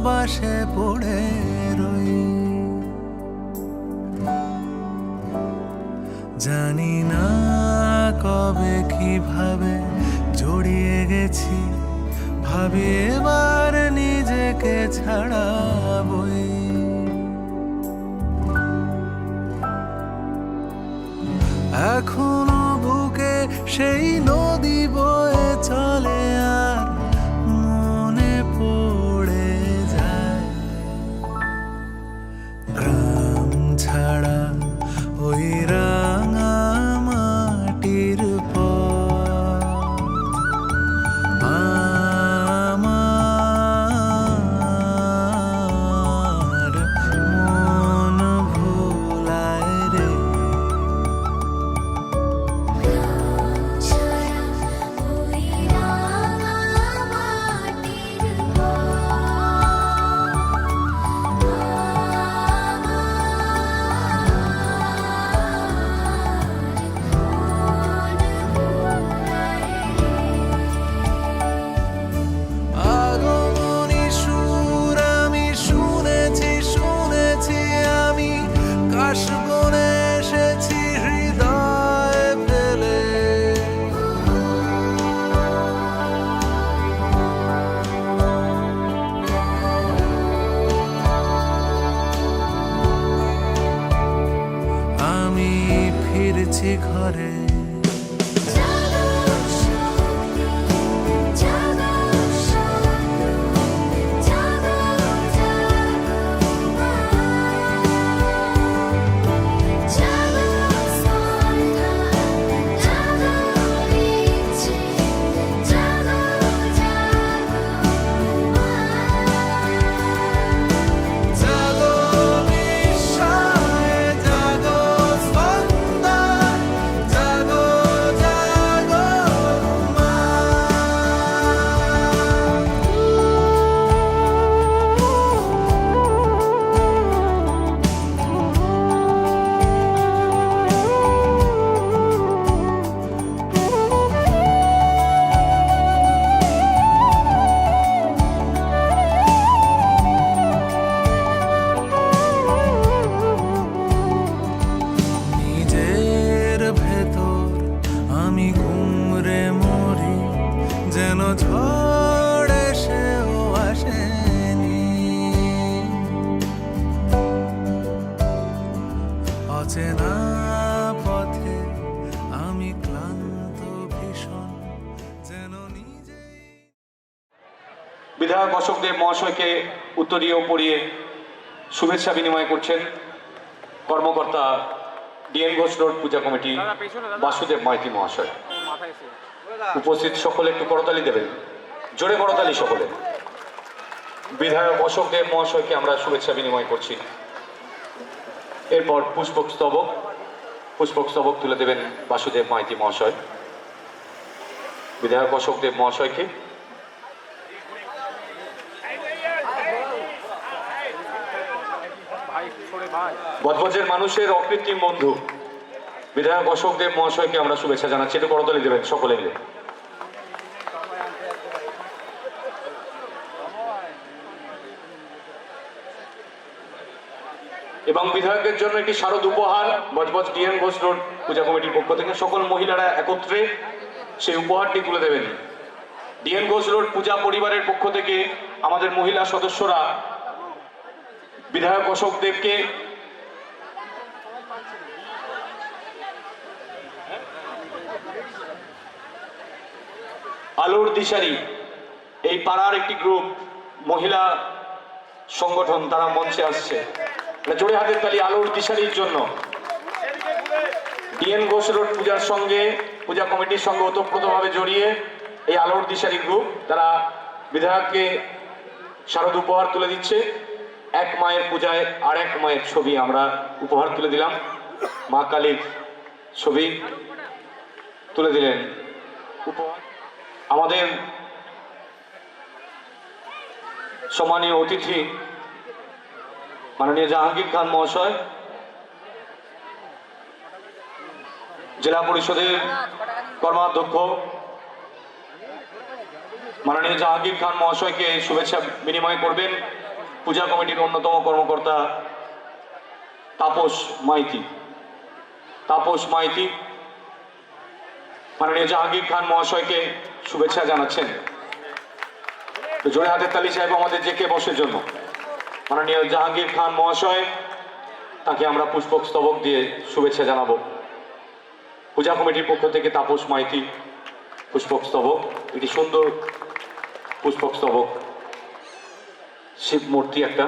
বাসে পড়ে রই। জানি না কবে কিভাবে জড়িয়ে গেছি, ভাবি এবার নিজেকে ছাড়াবই। এখনো বুকে সেই নদী বয়ে চলে, আর মনে পড়ে যায় গ্রাম ছাড়া ওই রাঙা মাটির পথ। আমার মন ভোলায় রে। আগমনী সুর আমি শুনেছি শুনেছি, আমি কাশবনে এসেছি হৃদয় ফেলে। আমি ফিরছি ঘরে। জাগো বিস্ময়, জাগো স্পন্দন, জাগো জাগো মা। নিজের ভেতর আমি ঘুমরে মরি, যেন ঝড় এসেও আসেনি। অচেনা পথে আমি ক্লান্ত ভীষণ, যেন নিজেই। বিধায়ক অশোক দেব মহাশয়কে উত্তরীয় পড়িয়ে শুভেচ্ছা বিনিময় করছেন কর্মকর্তা ডিএন ঘোষ রোড পূজা কমিটি বাসুদেব মাইতি মহাশয়। উপস্থিত সকলে একটু করতালি দেবেন, জোরে করতালি সকলে। বিধায়ক অশোক দেব মহাশয়কে আমরা শুভেচ্ছা বিনিময় করছি। এরপর পুষ্পক স্তবক তুলে দেবেন বাসুদেব মাইতি মহাশয়। বিধায়ক অশোক দেব মহাশয়কে বজবজের মানুষের অকৃত্রিম বন্ধু বিধায়ক অশোক দেব মহাশয়কে আমরা শুভেচ্ছা জানাচ্ছি। একটু করতালি দেবেন সকলে মিলে। এবং বিধায়কের জন্য একটি শারদ উপহার বজবজ ডিএন ঘোষ রোড পূজা কমিটির পক্ষ থেকে সকল মহিলারা একত্রে সেই উপহারটি তুলে দেবেন। ডিএন ঘোষ রোড পূজা পরিবারের পক্ষ থেকে আমাদের মহিলা সদস্যরা বিধায়ক অশোক দেবকে আলোর দিশারি, এই পাড়ার একটি গ্রুপ মহিলা সংগঠন, তারা মঞ্চে আসছে। জোরে হাতের তালি আলোর দিশারির জন্য। ডিএন ঘোষ রোড পূজার সঙ্গে, পূজা কমিটির সঙ্গে ওতপ্রোতভাবে জড়িয়ে এই আলোর দিশারি গ্রুপ, তারা বিধায়ককে শারদ উপহার তুলে দিচ্ছে। এক মায়ের পূজায় আর এক মায়ের ছবি আমরা উপহার তুলে দিলাম। মা কালীর ছবি তুলে দিলেন উপহার। আমাদের সম্মানীয় অতিথি মাননীয় জাহাঙ্গীর খান মহাশয়, জেলা পরিষদের কর্মাধ্যক্ষ মাননীয় জাহাঙ্গীর খান মহাশয়কে শুভেচ্ছা বিনিময় করবেন পূজা কমিটির অন্যতম কর্মকর্তা তাপস মাইতি। তাপস মাইতি মাননীয় জাহাঙ্গীর খান মহাশয়কে শুভেচ্ছা জানাচ্ছেন। জোরে হাতের তালি চাইব আমাদের জেকে বসের জন্য। মাননীয় জাহাঙ্গীর খান মহাশয়, তাকে আমরা পুষ্পক স্তবক দিয়ে শুভেচ্ছা জানাবো। পূজা কমিটির পক্ষ থেকে তাপস মাইতি পুষ্পক স্তবক, এটি সুন্দর পুষ্পক স্তবক, শিব মূর্তি একটা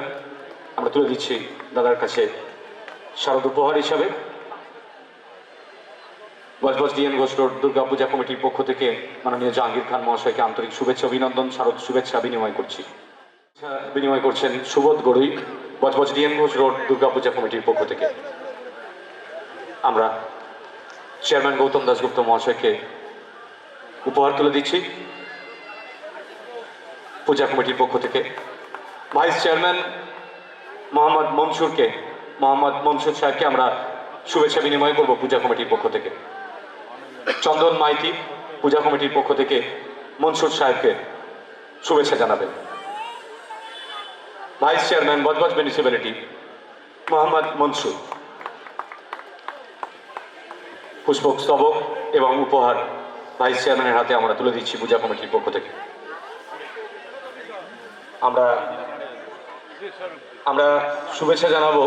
আমরা তুলে দিচ্ছি দাদার কাছে শারদ উপহার হিসাবে। বজবজ ডিএন ঘোষ রোড দুর্গা পূজা কমিটির পক্ষ থেকে মাননীয় জাহাঙ্গীর খান মহাশয়কে আন্তরিক শুভেচ্ছা অভিনন্দন শারদ শুভেচ্ছা বিনিময় করছি। বিনিময় করছেন সুবোধ গড়ুই, বজবজ ডিএন ঘোষ রোড দুর্গা পূজা কমিটির পক্ষ থেকে। আমরা চেয়ারম্যান গৌতম দাশগুপ্ত মহাশয়কে উপহার তুলে দিচ্ছি পূজা কমিটির পক্ষ থেকে। ভাইস চেয়ারম্যান মোহাম্মদ মনসুর সাহেবকে আমরা শুভেচ্ছা বিনিময় করব পূজা কমিটির পক্ষ থেকে। চন্দন মাইতি পূজা কমিটির পক্ষ থেকে মনসুর সাহেবকে শুভেচ্ছা জানাবেন। Vice chairman Budge Budge municipality Mohammad Mansoor পুষ্পক স্তবক এবং উপহার ভাইস চেয়ারম্যানের হাতে আমরা তুলে দিচ্ছি পূজা কমিটির পক্ষ থেকে। আমরা শুভেচ্ছা জানাবো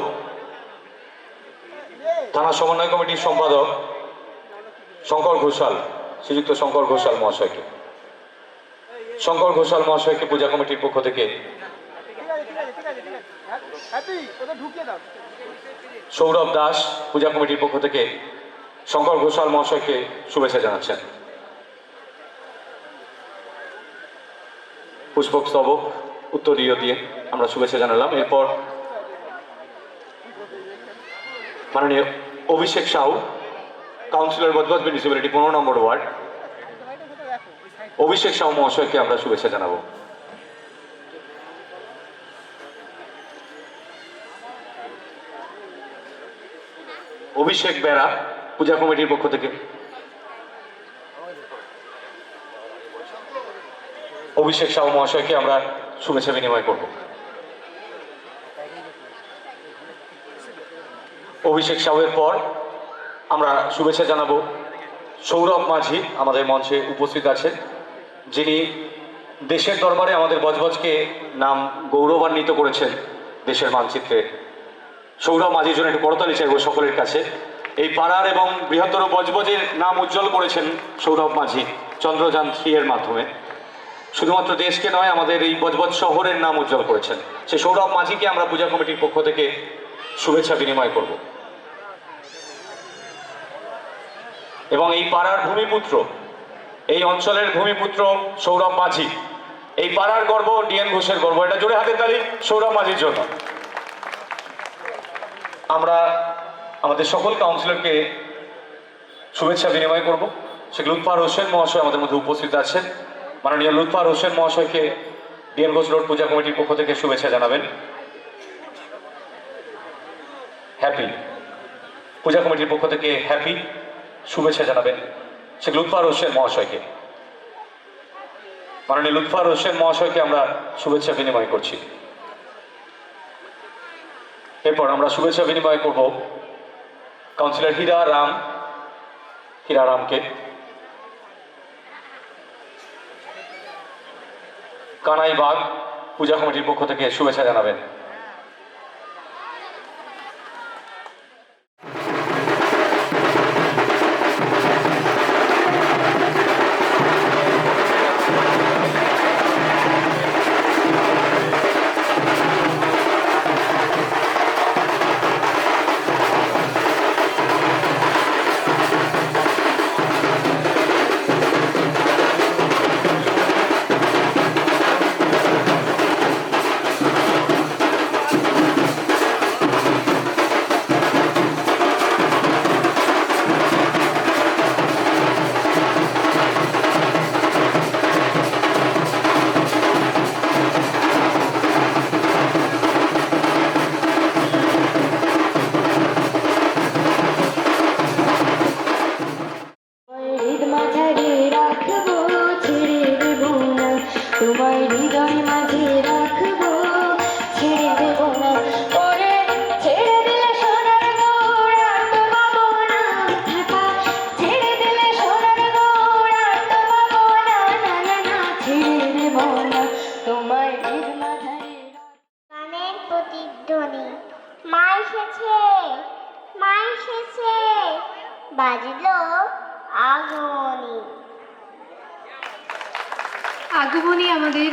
থানা সমন্বয় কমিটির সম্পাদক শঙ্কর ঘোষাল, শ্রীযুক্ত শঙ্কর ঘোষাল মহাশয়কে। শঙ্কর ঘোষাল মহাশয়কে পূজা কমিটির পক্ষ থেকে, সৌরভ দাস পূজা কমিটির পক্ষ থেকে শঙ্কর ঘোষাল মহাশয়কে শুভেচ্ছা জানাচ্ছেন। পুষ্পক স্তবক উত্তরীয় দিয়ে আমরা শুভেচ্ছা জানালাম। এরপর মাননীয় অভিষেক সাউ, কাউন্সিলর বজবজ মিউনিসিপ্যালিটি 15 নম্বর ওয়ার্ড, অভিষেক সাউ মহাশয়কে আমরা শুভেচ্ছা জানাবো। অভিষেক বেরা পূজা কমিটির পক্ষ থেকে, অভিষেক সাউ মহাশয়কে আমরা শুভেচ্ছা বিনিময় করব। অভিষেক সাউয়ের পর আমরা শুভেচ্ছা জানাবো সৌরভ মাঝি, আমাদের মঞ্চে উপস্থিত আছেন, যিনি দেশের দরবারে আমাদের বজবজকে নাম গৌরবান্বিত করেছেন দেশের মানচিত্রে। সৌরভ মাঝির জন্য একটু করতালি চাইব সকলের কাছে। এই পাড়ার এবং বৃহত্তর বজবজের নাম উজ্জ্বল করেছেন সৌরভ মাঝি চন্দ্রযান 3 এর মাধ্যমে। শুধুমাত্র দেশকে নয়, আমাদের এই বজবজ শহরের নাম উজ্জ্বল করেছেন। সেই সৌরভ মাঝিকে আমরা পূজা কমিটির পক্ষ থেকে শুভেচ্ছা বিনিময় করব। এবং এই পাড়ার ভূমিপুত্র, এই অঞ্চলের ভূমিপুত্র সৌরভ মাঝি, এই পাড়ার গর্ব, ডিএন ঘোষের গর্ব। এটা জোরে হাতের তালি সৌরভ মাঝির জন্য। আমরা আমাদের সকল কাউন্সিলরকে শুভেচ্ছা বিনিময় করব। শেখ লুৎফার হোসেন মহাশয় আমাদের মধ্যে উপস্থিত আছেন। মাননীয় লুৎফার হোসেন মহাশয়কে ডিএন ঘোষ রোড পূজা কমিটির পক্ষ থেকে শুভেচ্ছা জানাবেন। হ্যাপি পূজা কমিটির পক্ষ থেকে হ্যাপি শুভেচ্ছা জানাবেন শেখ লুৎফার হোসেন মহাশয়কে। মাননীয় লুৎফার হোসেন মহাশয়কে আমরা শুভেচ্ছা বিনিময় করছি। এরপর আমরা শুভেচ্ছা বিনিময় করব কাউন্সিলর হীরারামকে। কানাই বাগ পূজা কমিটির পক্ষ থেকে শুভেচ্ছা জানাবেন। প্রতিধ্বনি। মা এসেছে, মা এসেছে, বাজলো আগমনী। আগমনী আমাদের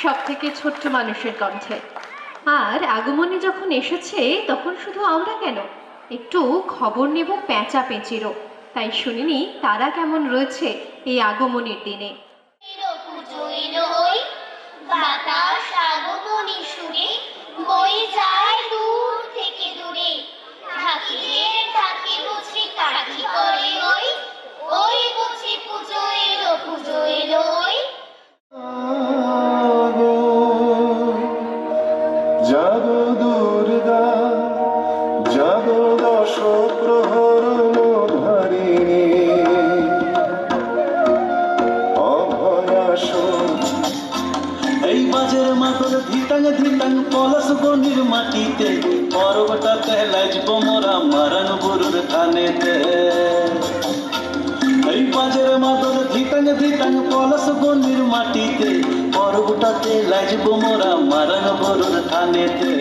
সব থেকে ছোট্ট মানুষের কণ্ঠে। আর আগমনী যখন এসেছে তখন শুধু আমরা কেন, একটু খবর নেব পেঁচা পেঁচিরও। তাই শুনিনি তারা কেমন রয়েছে এই আগমনীর দিনে। পুজো এলো ওই, বাতাস আগমনী সুরে বয়ে যায় দূর থেকে দূরে। ঢাকিদের ঢাকি বুঝি কাঠি করে ওই, ওই বুঝি পুজো এলো ওই। জাগো দুর্গা, জাগো দশ প্রহর ধারিণী, অভয়াসো। এই বাজের মাতর ধিতাং ধিতাং পলাশ বনির মাটিতে, পর্বটাতে লাজব মোরা মারান গুরুর থানেতে। এই বাজের মাতর ধিতাং ধিতাং পলাশ বনির মাটিতে, পর্বটাতে লাজব মোরা মারান গুরুর থানেতে।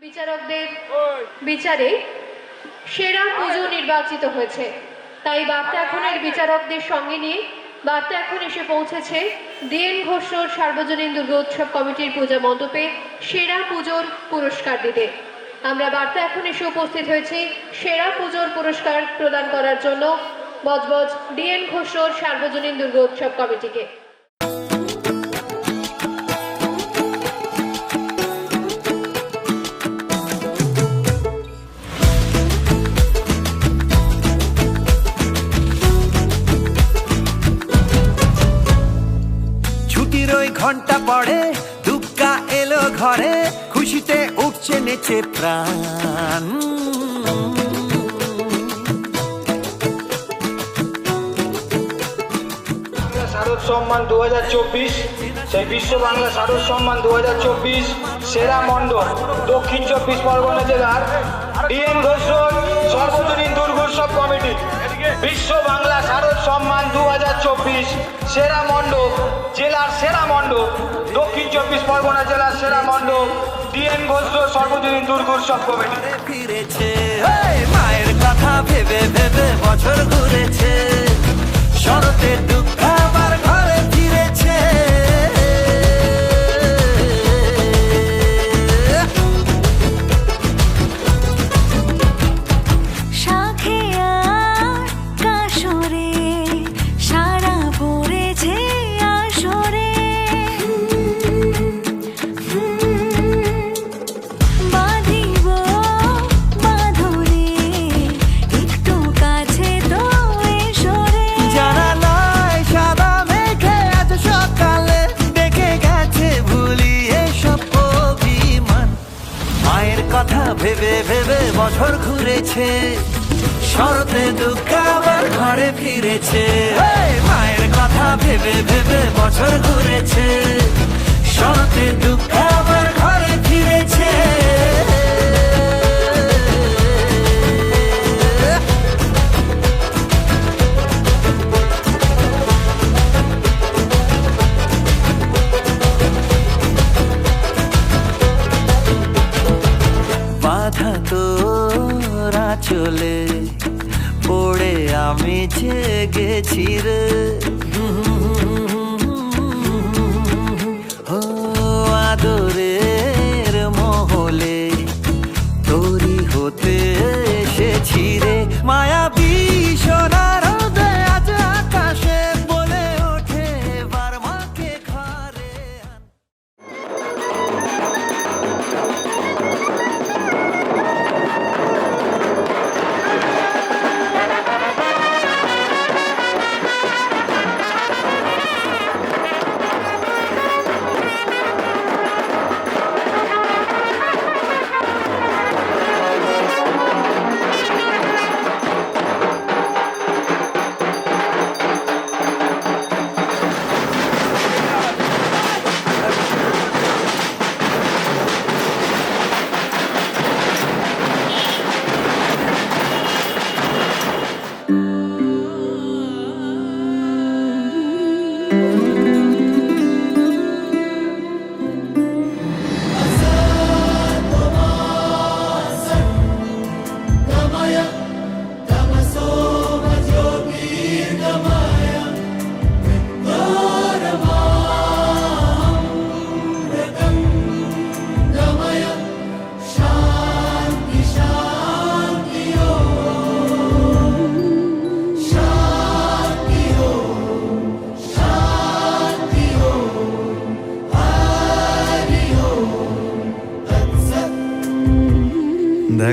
বিচারকদের বিচারে সেরা পুজো নির্বাচিত হয়েছে। তাই বার্তা এখনের বিচারকদের সঙ্গে নিয়ে বার্তা এখন এসে পৌঁছেছে ডিএন ঘোষর সার্বজনীন দুর্গোৎসব কমিটির পূজা মণ্ডপে সেরা পুজোর পুরস্কার দিতে। আমরা বার্তা এখন এসে উপস্থিত হয়েছি সেরা পুজোর পুরস্কার প্রদান করার জন্য বজবজ ডিএন ঘোষর সার্বজনীন দুর্গোৎসব কমিটিকে। ঘন্টা পড়ে দুগ্গা এলো ঘরে, খুশিতে উঠছে নেচে প্রাণ। শারদ সম্মান 2024, সেই বিশ্ব বাংলা শারদ সম্মান 2024 সেরা মণ্ডপ দক্ষিণ 24 পরগনা জেলার ডিএন ঘোষ সর্বজনীন দুর্গোৎসব কমিটি। বিশ্ব বাংলা শারদ সম্মান 2024 সেরা মণ্ডপ, জেলার সেরা মণ্ডপ, দক্ষিণ 24 পরগনা জেলার সেরা মণ্ডপ ডিএন ঘোষ সর্বজনীন দুর্গোৎসব কমিটি। ফিরেছে মায়ের কথা ভেবে ভেবে বছর ঘুরেছে, শরতের দুঃখ আবার ঘরে ফিরেছে। ভেবে ভেবে বছর ঘুরেছে, শরতে দুঃখ আবার ঘরে ফিরেছে। মায়ের কথা ভেবে ভেবে বছর ঘুরেছে, শরতে দুঃখ আবার ঘরে ফিরেছে।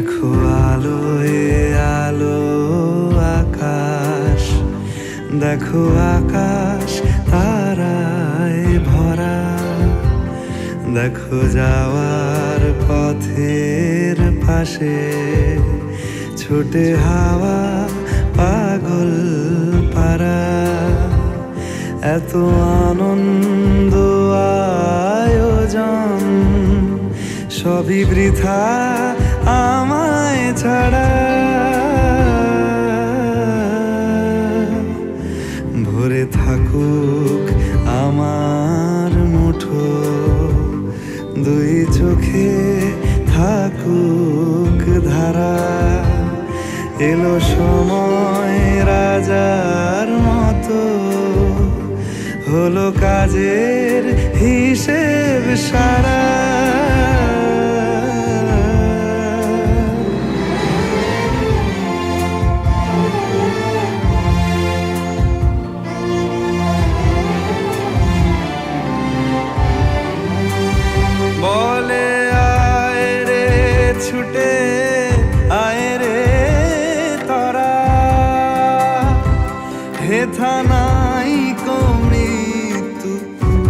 দেখো আলোয় আলো আকাশ, দেখো আকাশ তারায় ভরা, দেখো যাওয়ার পথের পাশে ছোটে হাওয়া পাগল পারা। এত আনন্দ আয়োজন সবই বৃথা আমায় ছাড়া। ভরে থাকুক আমার মুঠো, দুই চোখে থাকুক ধারা। এলো সময় রাজার মতো, হলো কাজের হিসেব সারা। বলে আয় রে ছুটে আয় রে তারা, হেথা নাই কো মৃত্যু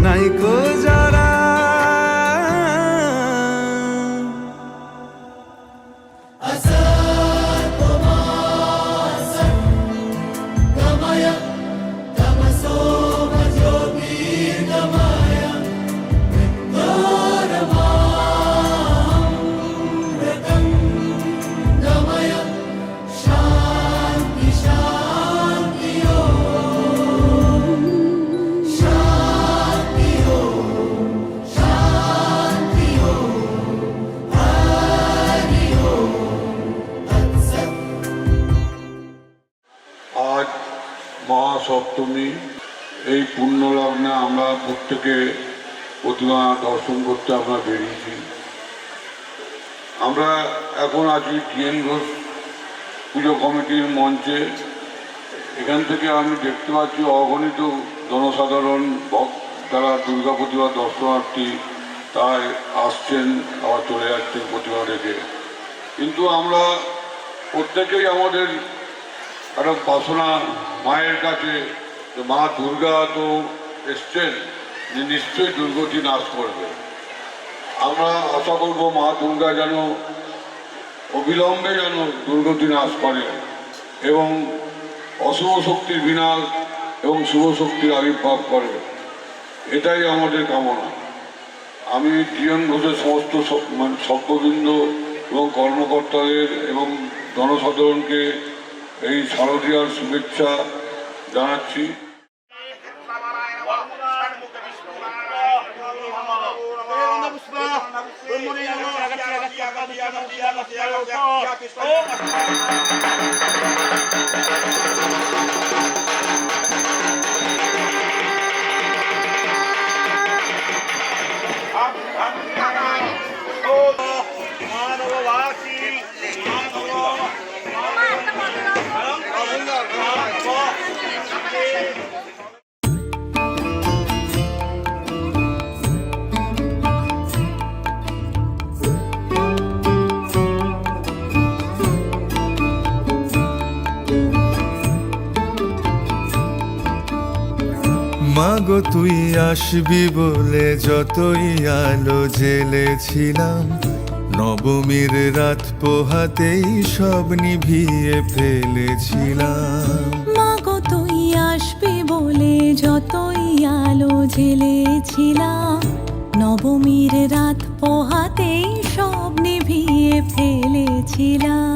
নাই কো যারা। আজ মহাসপ্তমী, এই পুণ্য লগ্নে আমরা প্রত্যেকে প্রতিমা দর্শন করতে আমরা বেরিয়েছি। আমরা এখন আছি ডিএন ঘোষ পুজো কমিটির মঞ্চে। এখান থেকে আমি দেখতে পাচ্ছি অগণিত জনসাধারণ যারা দুর্গা প্রতিমা দর্শনার্থী তাই আসছেন, আবার চলে যাচ্ছেন প্রতিমা দেখে। কিন্তু আমরা প্রত্যেকেই আমাদের একটা বাসনা মায়ের কাছে, যে মা দুর্গা তো এসছেন, যে নিশ্চয়ই দুর্গতি নাশ করবে। আমরা আশা করব মা দুর্গা যেন অবিলম্বে যেন দুর্গতি নাশ করে এবং অশুভ শক্তির বিনাশ এবং শুভ শক্তির আবির্ভাব করে, এটাই আমাদের কামনা। আমি ডিএন ঘোষের সমস্ত সভ্যবৃন্দ এবং কর্মকর্তাদের এবং জনসাধারণকে এই শারদীয়ার শুভেচ্ছা জানাচ্ছি। মাগো তুই আসবি বলে যতই আলো জ্বেলেছিলাম, নবমীর রাত পোহাতেই সব নিভিয়ে ফেলেছিলাম। মাগো তুই আসবি বলে যতই আলো জ্বেলেছিলাম, নবমীর রাত পোহাতেই সব নিভিয়ে ফেলেছিলাম।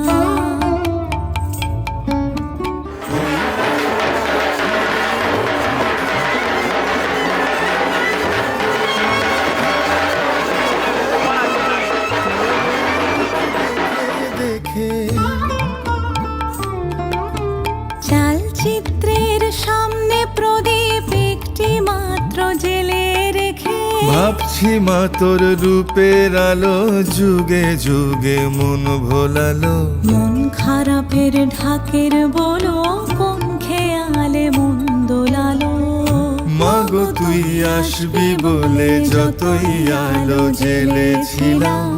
চালচিত্রের সামনে প্রদীপ একটি মাত্র জেলে রেখে ভাবছি মা তোর রূপের আলো যুগে যুগে মন ভোলালো। মন খারাপের ঢাকের বলো কোন খেয়ালে মন দোলালো। মাগো তুই আসবি বলে যতই আলো জ্বেলেছিলাম,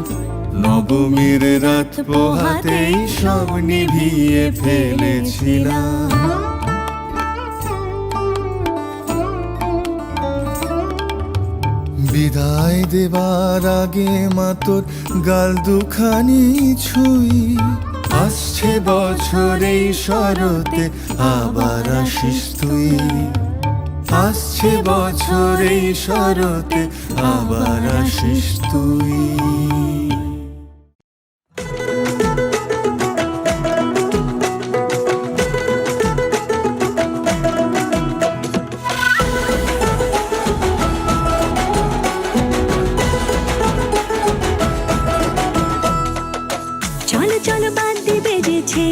নবমীর রাত পোহাতেই সব নিভিয়ে ফেলেছিলাম। বিদায় দেবার আগে মা তোর গাল দুখানি ছুঁই, আসছে বছর এই শরতে আবার আসিস তুই, আসছে বছর এই শরতে আবার আসিস তুই। চলো চলো বাদ্যে বেজেছে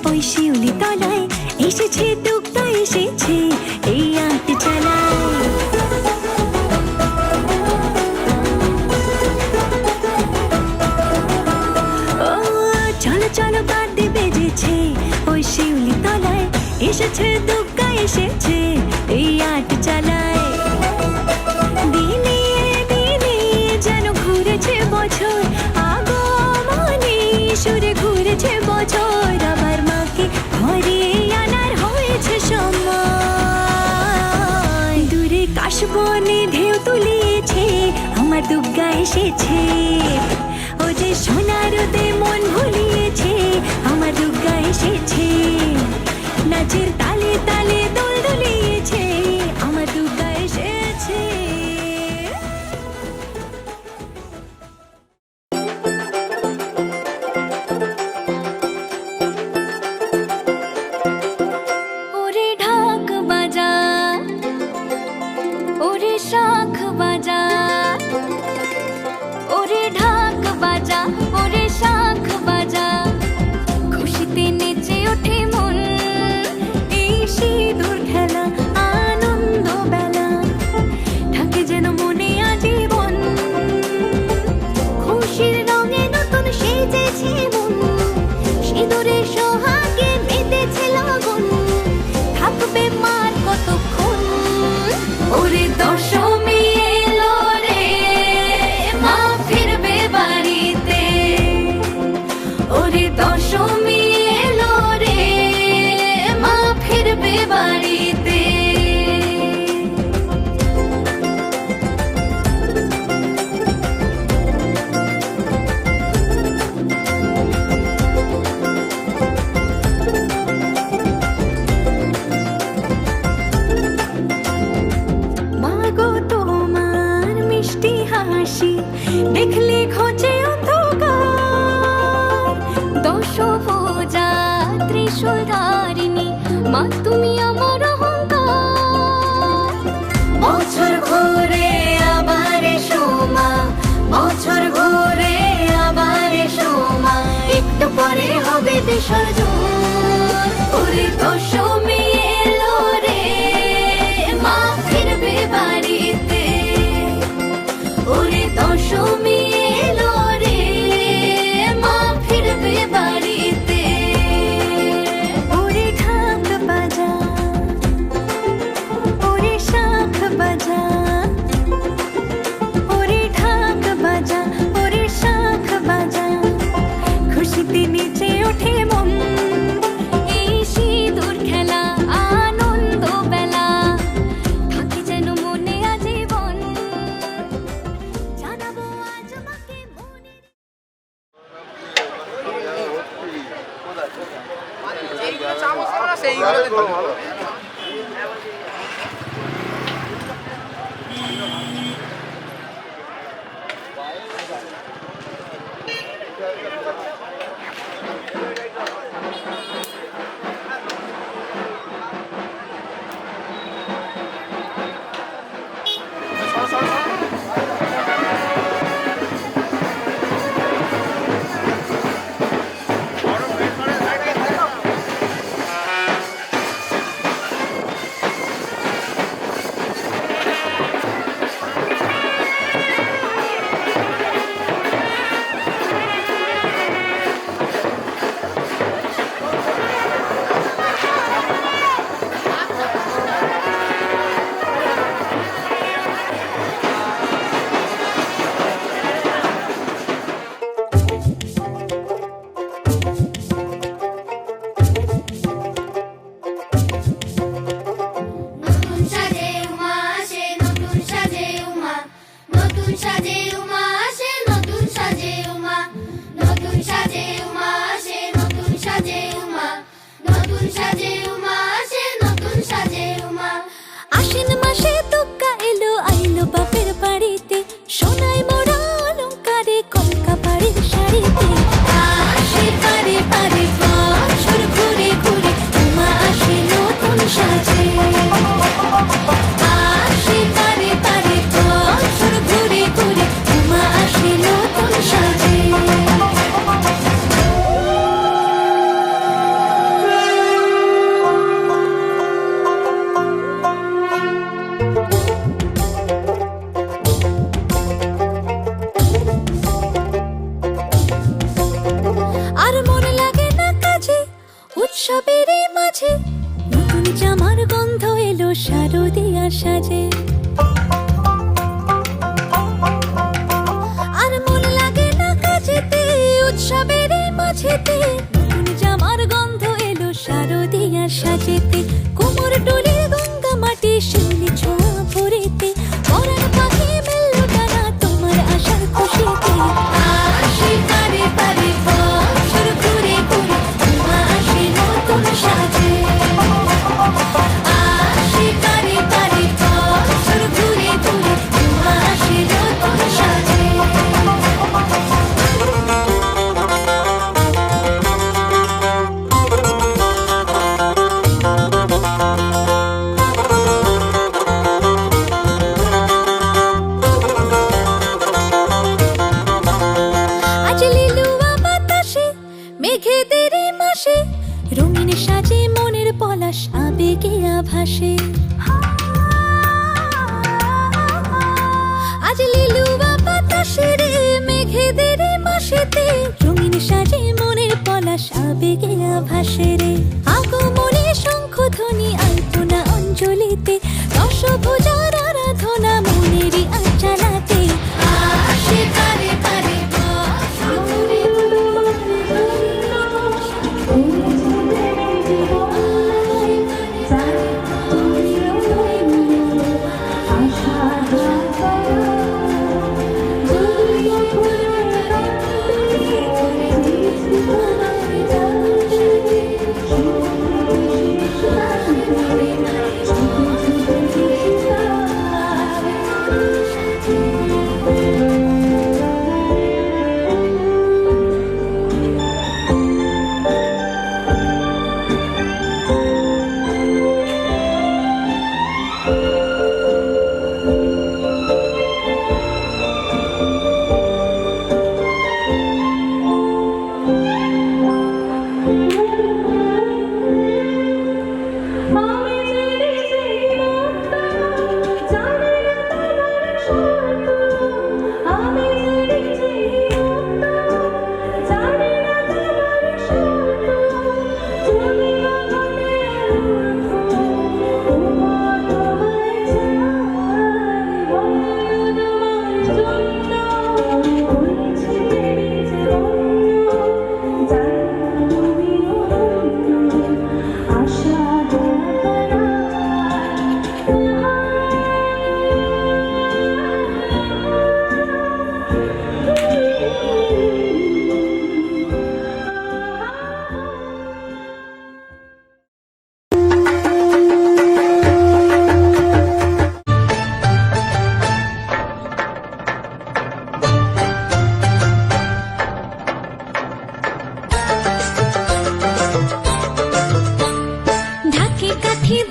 ওই শিউলি তলায়, এসেছে দুগ্গা এসেছে এই আট চালায়। ও চলো চলো বাদ্যে বেজেছে ওই শিউলি তলায়, এসেছে দুগ্গা এসেছে এই আট চালায়। দিনে দিনে যেন ঘুরেছে বছর, আগমনে সুরে ঘুরেছে বছর, আমার মাকে ঘরে আনার হয়েছে সময়। দূরে কাশবনে ঢেউ তুলিয়েছে আমার দুগ্গা এসেছে, ও যে সোনার দে মন ভুলিয়েছে আমার দুগ্গা এসেছে। নাচের তালে তালে দোল দুলিয়েছে আমার দুগ্গা এসেছে। ওরে ঢাক বাজা, ওরে শাঁখ বাজা, ওরে ঢাক বাজা, ওরে শাঁখ বাজা, খুশিতে নেচে ওঠে মন, এই সিঁদুর খেলা আনন্দ বেলা, থাকে যেন মনে আজীবন। খুশির রঙে নতুন সেজেছে মন, সিঁদুরে সোহাগে মেতেছে লগন, থাকবে মার কতক্ষণ। ওরে দশমী এলো রে, মা ফিরবে বাড়িতে, ওরে দশমী এলো রে, মা ফিরবে বাড়িতে। মাগো তোমার মিষ্টি হাসি দেখলে খোঁজে অন্ধকার, দশভুজা ত্রিশূলধারিণী মা তুমি আমার অহংকার। বছর ঘুরে আবার এসো মা, বছর ঘুরে আবার এসো মা, একটু পরে হবে বিসর্জন। ওরে দশমী এলো রে, মা ফিরবে বাড়িতে, ওরে দশমী এলো রে, মা ফিরবে বাড়িতে। ওরে ঢাক বাজা, ওরে শাঁখ বাজা, ওরে ঢাক বাজা, ওরে শাঁখ বাজা, খুশিতে নেচে ওঠে মন, এই সিঁদুর খেলা আনন্দ বেলা, থাকে যেন মনে আজীবন। জানাবো আজ মাকে মনে। সাজে উমা আসে নতুন সাজে উমা নতুন সাজে উমা আসে নতুন সাজে উমা নতুন সাজে উমা আসে নতুন সাজে উমা আশ্বিন মাসে তুক্কা এলো আইলো বাপের বাড়িতে সোনায় মোড়া অলংকারে কলকা বাড়ির শাড়িতে আসে পারে পারে বছর ঘুরে ঘুরে উমা আসে নতুন সাজে আসে পারে পারে বছর ঘুরে ঘুরে উমা আসে নতুন সাজে আর মন লাগে না কাজে উৎসবের এই মাঝে নতুন জামার গন্ধ এলো শারদিয়ার সাজে আর মন লাগে না কাজেতে উৎসবের এই মাঝেতে নতুন জামার গন্ধ এলো শারদিয়ার সাজেতে কোমর ডোলে গঙ্গা মাটি শিউলি ছোঁয়া ভরেতে পরাণ পাখি মেলল ডানা তোমার আশার খুশিতে আসে পারে পারে বছর ঘুরে ঘুরে উমা আসে নতুন সাজে আসে পারে পারে বছর ঘুরে ঘুরে উমা আসে নতুন সাজে আজ লিলুয়া বাতাসে মেঘেদের মাসে রঙিন সাজে মনের পলাশ আবেগে আভাসে আজ লিলুয়া বাতাসে রে মেঘেদের মাসেতে রঙিন সাজে মনের পলাশ আবেগে আভাসে রে আগমনে শঙ্খ ধ্বনি আলপনা অঞ্জলিতে দশভুজার আরাধনা মনেরই আঞ্চলাতে আসে পারে পারে বছর ঘুরে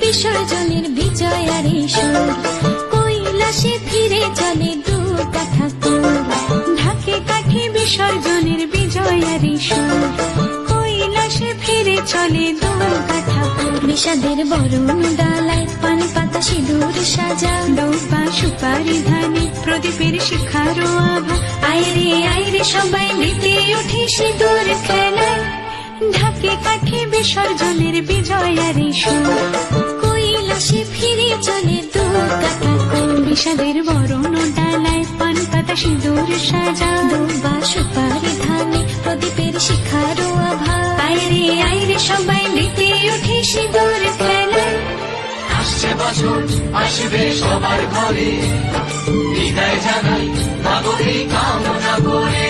বিসর্জনের বিজয়ারে সুর কৈলাসে ফিরে চলে দুর্গা ঠাকুর ঢাকে কাঠে বিসর্জনের বিজয়ারে সুর কৈলাসে ফিরে চলে দুর্গা ঠাকুর বিষাদের বরণ ডালায় পান পাতা সিঁদুর সাজা ডোবা সুপারি ধানে প্রদীপের শিখারো আভা আইরে সবাই মেতে ওঠে সিঁদুর খেলায় ঢাকে কাঠে বিসর্জনের বিজয়ারে সুর কৈলাসে ফিরে চলে দুর্গা ঠাকুর বিষাদের বরণ ডালায় পান পাতা সিঁদুর সাজা ডোবা সুপারি ধানে প্রদীপের শিখারো আভা আইরে সবাই মেতে ওঠে সিঁদুর খেলায় আসছে বছর আসবে সবার ঘরে বিদায় জানাই মাগরি কামনা করে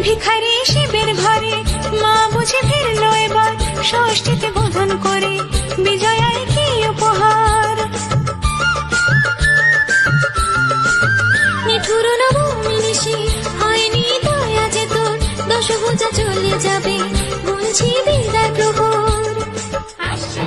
ভিখারি শিবের ঘরে মা বুঝে ফিরলো এবার ষষ্ঠীতে বোধন করে বিজয়ায় কি উপহার নিঠুর নবমিনিষে হয়নি দয়া যে তোর দশভুজা চলে যাবে গুনছি বিদায় প্রহর আসছে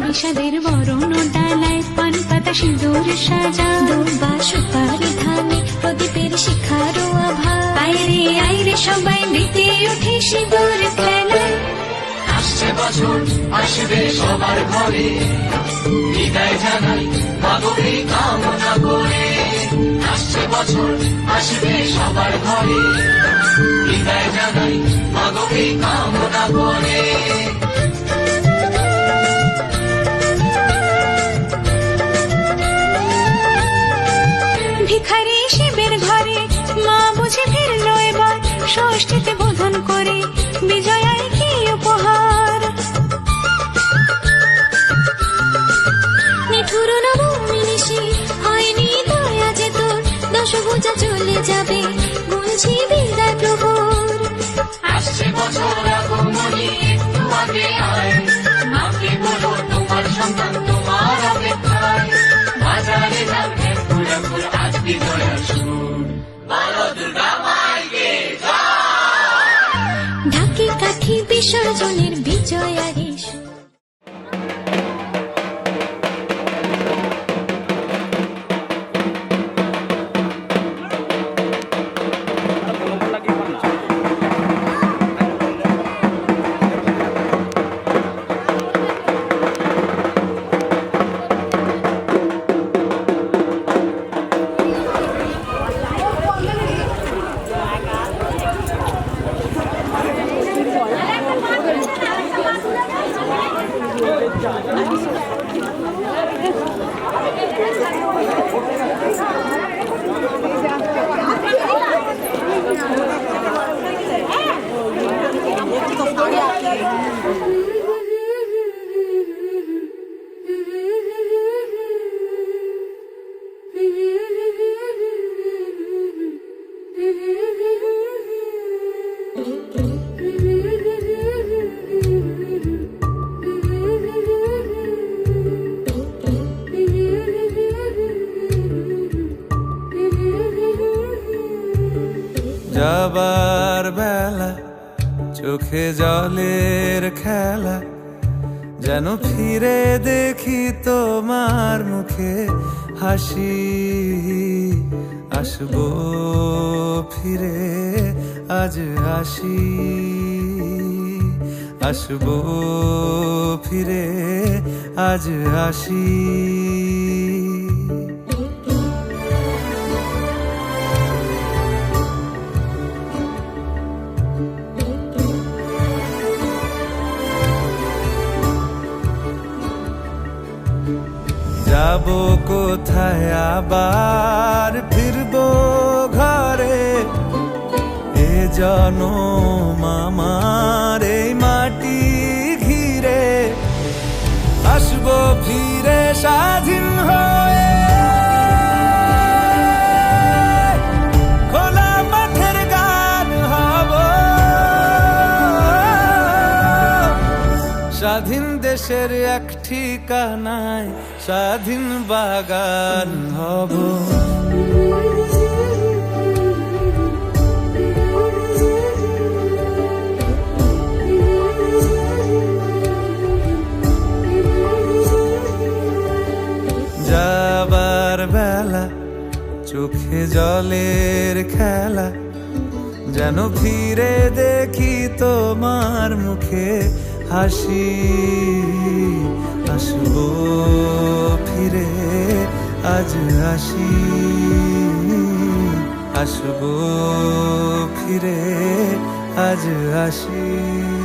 বিষাদের বরণ ডালায় পান পাতা সিঁদুর সাজা দুর্বা সুপারি ধানে প্রদীপের শিখারো আভা আইরে আইরে সবাই মেতে উঠে সিঁদুর খেলায় আসছে বছর আসবে সবার ঘরে বিদায় জানাই মাগরি কামনা করে আসছে বছর আসবে সবার ঘরে বিদায় জানাই মাগরি কামনা করে ভিখারি শিবের ঘরে মা বুঝে ফিরলো এবার ষষ্ঠীতে বোধন করে বিজয়ায় কি উপহার নিঠুর নবমিনিষে হয়নি দয়া যে তোর দশভুজা চলে যাবে গুনছি বিদায় প্রহর আসছে বছর আগমনী একটু আগে আয় মাকে বলো তোমার সন্তান তোমার অপেক্ষায় বাজারে যাবে ফুলে ফুল আজ বিজয়ার সুর বলো দুর্গা মাইকে ঢাকি কাঠি বিসর্জনের বিজয়ারী সুর। যাবার বেলা চোখে জলের খেলা যেন ফিরে দেখি তোমার মুখে হাসি আসবো ফিরে আজ আসি আসবো ফিরে আজ আসি যাবো কোথায় আবার ফিরবো ঘরে এ জনম আমার এই মাটি ঘিরে আসবো ফিরে স্বাধীন হয়ে খোলা মাঠের গান হব স্বাধীন দেশের এক ঠিকানায় স্বাধীন বাগান হব যাবার বেলা চোখে জলের খেলা যেন ফিরে দেখি তোমার মুখে হাসি আসবো ফিরে আজ আসি, আসবো ফিরে, আজ আসি।